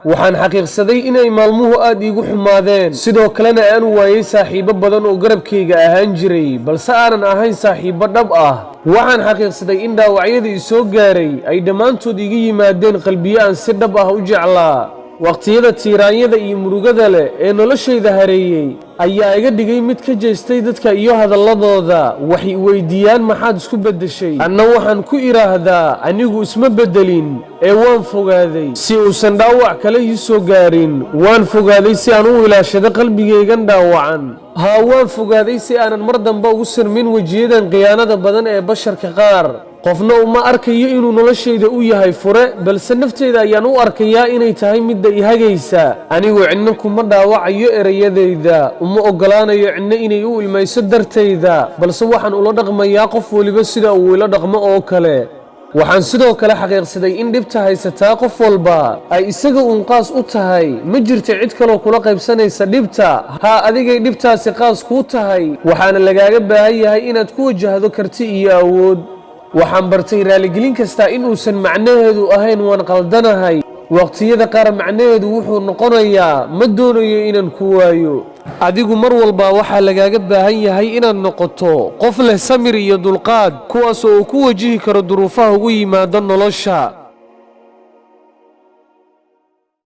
waxaan xaqiiqsaday inay maalmuhu aad iigu xumaadeen sidoo kalena aan waayay saaxiibo badan oo garabkayga ahaan jiray balse aanan ahayn saaxiibo dhab ah waxaan xaqiiqsaday in dhaawacyada i soo gaaray ay dhammaantood iga yimaadeen qalbiyo aan si dhab ah u jeclaa waqtiyada tiiraanyada iyo murugada leh ee noloshayda hareeyay ayaa iga dhigay mid ka jeestay dadka iyo hadalladooda waxay weydiiyaan maxaad isku beddeshay anna waxaan ku idhaahdaa anigu isma beddelin ee waan fogaaday si uusan dhaawac kale ii soo gaarin waan fogaaday si aan u ilaashado qalbigaygan dhaawacan haa waan fogaaday si aanan mar dambe ugu sirmin wejiyadan khiyaanada badan ee basharka qaar qofna uma arkayo inuu noloshayda u yahay fure balse nafteyda ayaan u arkayaa inay tahay midda i hagaysa anigu cidna kuma dhaawacayo erayadayda uma ogolaanayo cidna inay u ilmayso dartayda balse waxaan ula dhaqmayaa qof waliba sida uu ila dhaqmo oo kale waxaan sidoo kale xaqiiqsaday in dhibta haysataa qof walba ay isaga qaas u tahay ma jirto cid kaloo kula qaybsanaysa dhibta haa adigay dhibtaasi qaas kuu tahay waxaana lagaaga baahan yahay inaad ku wajahdo karti iyo awood waxaan bartay raaligelin kasta inuusan macnaheedu ahayn waan qaldanahay waqtiyada qaar macnaheedu wuxuu noqonayaa ma doonayo inaan ku waayo adigu mar walba waxaa lagaaga baahan yahay inaad noqoto qof leh samir iyo dulqaad kuwaas oo ku wajihi karo duruufaha ugu yimaada nolosha